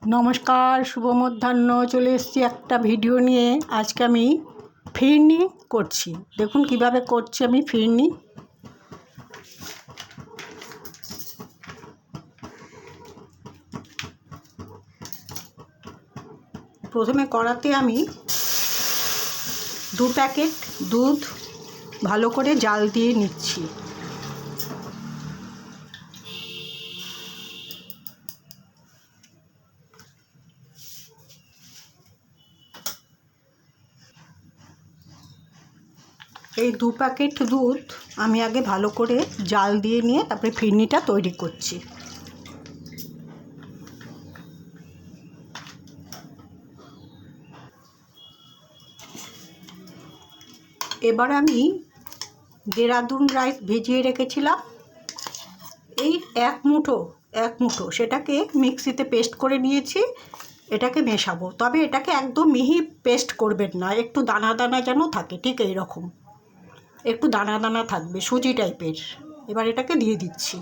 নমস্কার, শুভ মধ্যাহ্ন। চলে এসেছি একটা ভিডিও নিয়ে। আজকে আমি ফিরনি করছি। দেখুন কিভাবে করছি আমি ফিরনি। প্রথমে কড়াতে আমি 2 প্যাকেট দুধ ভালো করে জাল দিয়ে নিচ্ছি। এই 2 প্যাকেট দুধ আমি আগে ভালো করে জাল দিয়ে নিয়ে তারপরে ফিরনিটা তৈরি করছি। এবার আমি দেরাদুন রাইস ভিজিয়ে রেখেছিলাম, এই এক মুঠো সেটাকে মিক্সিতে পেস্ট করে নিয়েছি। এটাকে মেশাবো, তবে এটাকে একদম মিহি পেস্ট করবেন না, একটু দানা দানা যেন থাকে, ঠিক এই রকম একটু দানা দানা থাকবে, সুজি টাইপের। এবার এটাকে দিয়ে দিচ্ছি।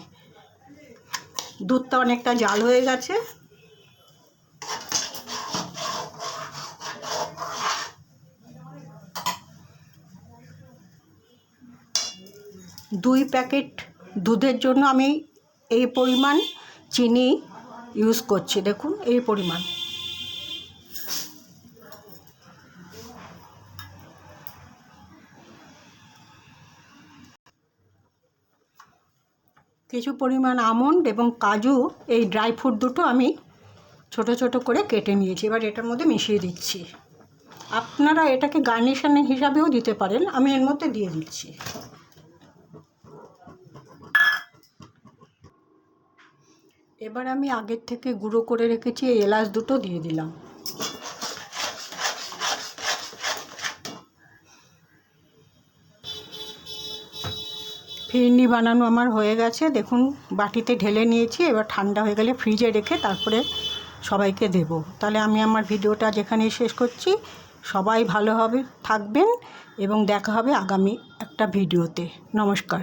দুধটা অনেকটা জাল হয়ে গেছে। দুই প্যাকেট দুধের জন্য আমি এই পরিমাণ চিনি ইউজ করছি। দেখুন এই পরিমাণ। কিছু পরিমাণ আমন্ড এবং কাজু, এই ড্রাই ফ্রুট দুটো আমি ছোট ছোট করে কেটে নিয়েছি। এবার এটার মধ্যে মিশিয়ে দিচ্ছি। আপনারা এটাকে গার্নিশন হিসাবেও দিতে পারেন, আমি এর মধ্যে দিয়ে দিচ্ছি। এবার আমি আগের থেকে গুঁড়ো করে রেখেছি এই এলাচ দুটো দিয়ে দিলাম। ফিরনি বানানো আমার হয়ে গেছে। দেখুন বাটিতে ঢেলে নিয়েছি। এবার ঠান্ডা হয়ে গেলে ফ্রিজে রেখে তারপরে সবাইকে দেব। তাহলে আমি আমার ভিডিওটা যেখানেই শেষ করছি। সবাই ভালোভাবে থাকবেন এবং দেখা হবে আগামী একটা ভিডিওতে। নমস্কার।